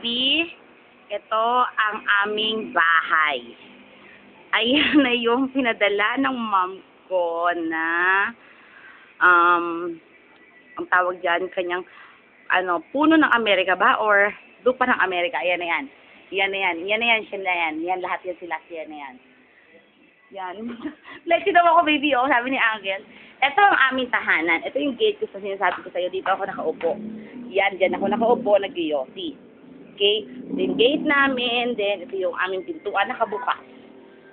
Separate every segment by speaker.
Speaker 1: baby, ito ang aming bahay. Ayan na yung pinadala ng mom ko na, ang tawag dyan, kanyang, puno ng Amerika ba? Or lupa ng Amerika. Ayan na yan. Yan na yan. Yan na yan. Siya na yan. Yan lahat yan sila. Yan na yan. Yan. Like, daw ako, baby, oh, sabi ni Angel. Ito ang aming tahanan. Ito yung gate ko sa sinasabi ko sa'yo. Dito ako nakaupo. Yan, dyan ako nakaupo, nag-yosi. Okay? Then, gate namin. Then, ito yung aming pintuan, nakabukas.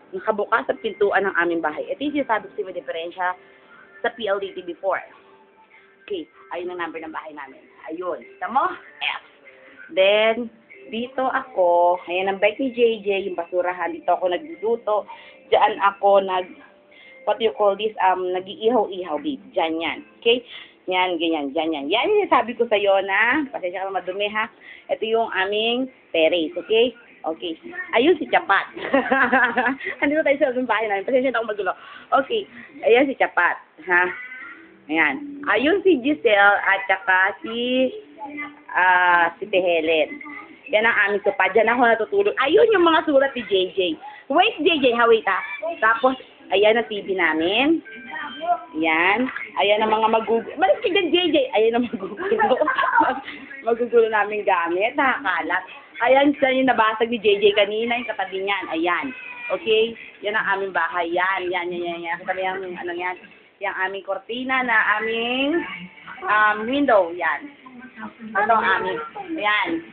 Speaker 1: Nakabukas ang pintuan ng aming bahay. Ito yung sinasabi ko sa'yo, diferensya sa PLDT before. Okay, ayun ang number ng bahay namin. Ayun. Kita mo? F. Then, dito ako, ayan ang bike ni JJ, yung basurahan. Dito ako nagluluto. Diyan ako what do you call this? Nag-iihaw-ihaw, babe. Diyan yan. Okay? Yan, ganyan. Diyan yan. Yan yung sabi ko sa'yo na, pasensya ka madumi ha. Ito yung aming terrace. Okay? Okay. Ayun si Chapat. Andito tayo sa bahay namin. Pasensya na ako magulo. Okay. Ayan si Chapat. Ha? Ayan. Ayun si Giselle at saka si Helen. Yan ang aming sopa. Diyan ako natutulog. Ayun yung mga sulat ni JJ. Wait, JJ, ha? Wait, ha? Tapos, ayan ang TV namin. Ayan. Ayan ang mga magugulo. Malis ka dyan, JJ. Ayan ang magugulo. Magugulo namin gamit. Nakakalat. Ayan siya yung nabasag ni JJ kanina. Yung katabi niyan. Ayan. Okay? Yan ang aming bahay. Yan. Kita mo yung ano yan. Yung aming kortina na aming window. Yan. Ito ang aming. Ayan.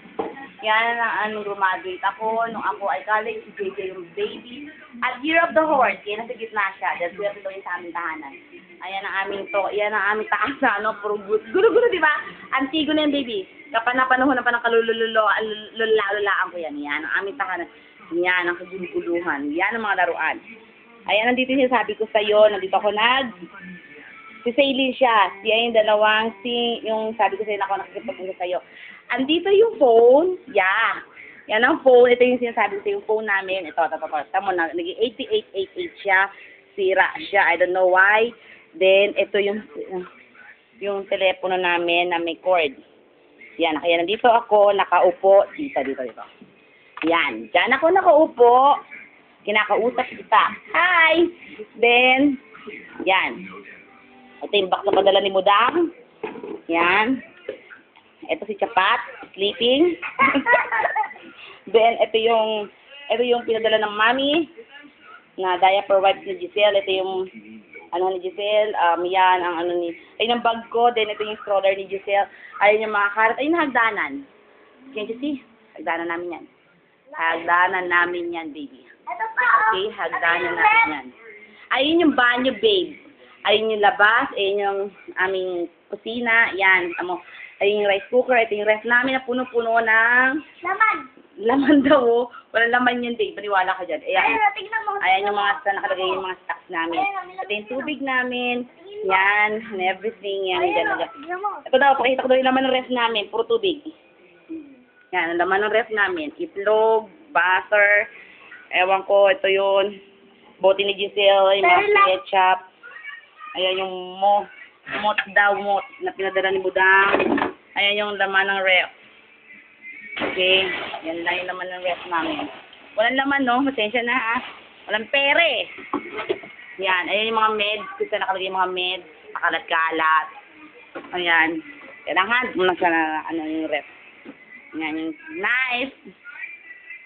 Speaker 1: Yan ang graduate ako. Nung ako ay college, si JJ yung baby. At year of the horse, yan nasa gitna siya. Dahil ito yung sa aming tahanan. Ayan ang aming to. Yan ang aming taas na, ano, puro gulo-gulo, di ba? Antigo na yan, baby. Kapanahon na pa ng kalululaan ko yan. Yan ang aming tahanan. Yan ang kaguluguluhan. Yan ang mga laruan. Ayan, nandito yung sabi ko sa'yo. Nandito ako si Sailin siya. Yan yung dalawang yung sabi ko sa'yo na ako nakikipag-usap sa'yo. Andito yung phone. Yeah. Yan ang phone. Ito yung sinasabi ko yung phone namin. Ito. Tamo na. Naging 8888 siya. Sira siya. I don't know why. Then, ito yung telepono namin na may cord. Yan. Kaya nandito ako. Nakaupo. Dito. Yan. Diyan ako nakaupo. Kinakausap kita. Hi! Then, yan. Ito yung box na padala ni Mudang. Yan. Ito si Chapat, sleeping. Then, ito yung pinadala ng mami na diaper wipes ni Giselle. Ito yung, ni Giselle. Yan, ayun ang bag ko. Then, ito yung stroller ni Giselle. Ayun yung mga karat. Ayun yung hagdanan. Can't you see? Hagdanan namin yan. Hagdanan namin yan, baby. Okay, hagdanan namin yan. Ayun yung banyo, babe. Ayun yung labas. Ayun yung aming kusina. Yan, tamo. Ayun yung rice cooker. Ito yung ref namin na puno-puno ng laman daw, oh. Walang laman yun, babe. Maniwala ka dyan. Ayan yung mga nakalagay yung mga stocks namin. Ito yung tubig namin. Yan, and everything. Yan, dyan. Ito daw, pakita ko daw yung laman ng ref namin. Puro tubig. Yan, ang laman ng ref namin. Itlog, butter. Ewan ko, ito yun. Bote ni Giselle, yung mga ketchup. Ayan yung mot na pinadala ni Budang. Ayan yung laman ng ref. Okay. Yan lang yung laman ng ref namin. Walang laman, no? Pasensya na, ha? Walang pere. Yan. Ayan yung mga meds. Gusto nakalagay yung mga meds. Nakalat-kalat. Ayan. Kailangan mo lang siya na, yung ref. Yan yung knife.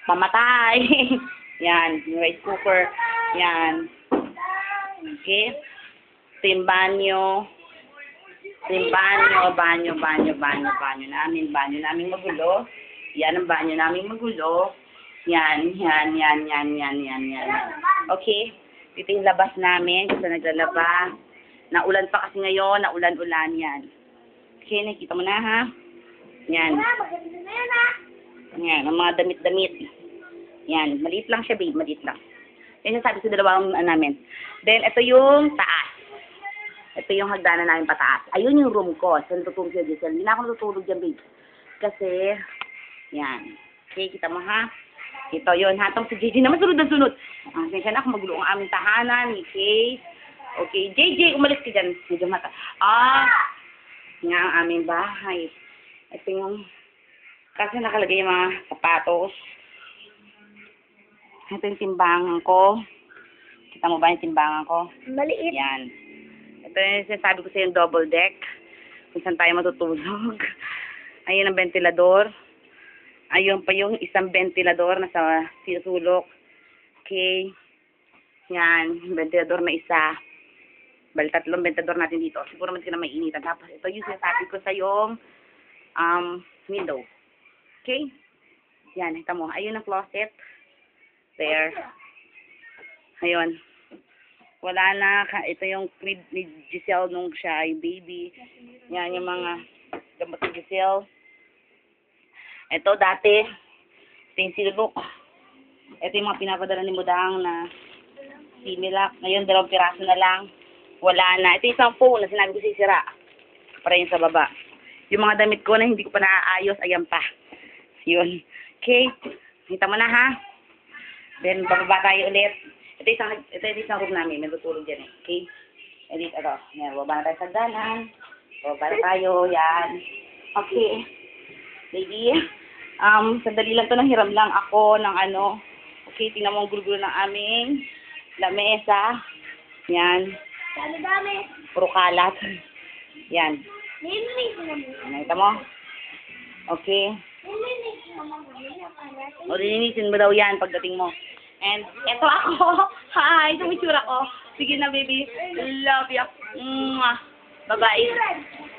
Speaker 1: Pamatay. Yan. Yung rice cooker. Yan. Okay. Ito yung banyo. Banyo namin magulo. Yan ang banyo namin magulo. Yan. Okay. Dito yung labas namin. Kasi naglalaba. Naulan pa kasi ngayon. Naulan-ulan yan. Okay, nakita mo na, ha? Yan. Yan, ang mga damit-damit. Yan. Maliit lang siya, babe. Maliit lang. Yan yung sabi sa dalawang namin. Then, ito yung taas. Ito yung hagdanan namin pataas. Ayun yung room ko. So, natutulog siya, Giselle. Hindi na ako natutulog dyan, babe. Kasi, yan. Okay, kita mo, ha? Ito, yun. Hatang si JJ naman sunod na sunod. Siya na, kung magulo ang aming tahanan. Okay. Okay, JJ, umalis ka dyan. Medyo mata. Nga ang aming bahay. Ito yung Kasi nakalagay yung mga sapatos. Ito yung timbangan ko. Kita mo ba yung timbangan ko?
Speaker 2: Maliit.
Speaker 1: Yan. Ito yung sinasabi ko sa yung double deck. Kung saan tayo matutulog. Ayun ang ventilador. Ayun pa yung isang ventilador na sa sinusulok. Okay. Yan. Ventilador na isa. Bali, 3 ventilador natin dito. Siguro mas na may initan. Tapos ito yung sinasabi ko sa yung window. Okay? Yan. Kita mo. Ayun ang closet. There. Ayun. Wala na. Ito yung crib ni Giselle nung siya ay baby. Yan yung mga gamot ni Giselle. Ito dati. Ito yung silubok. Ito yung mga pinapadala ni Mudang na Similac. Ngayon, 2 piraso na lang. Wala na. Ito yung isang phone na sinabi ko sisira. Para yun sa baba. Yung mga damit ko na hindi ko pa naaayos, ayan pa. Yun. Okay. Kita mo na ha. Then, bababa tayo ulit. Ito yung isang room namin. Nagtutulog dyan eh. Okay. Edit, ito. Yan, bababa na tayo sa danan. Bababa na tayo. Yan. Okay. Lady. Sandali lang to, nanghiram lang ako ng ano. Okay, tingnan mo ang gulo-gulo ng aming lamesa. Yan.
Speaker 2: Dami-dami.
Speaker 1: Puro kalat. Yan.
Speaker 2: Nilinis naman.
Speaker 1: Nakita mo? Okay.
Speaker 2: Nilinis naman.
Speaker 1: O, lilinisin mo daw yan pagdating mo. And, eto ako. Hi, ito may tsura ko. Sige na, baby. Love you. Mwah. Bye-bye.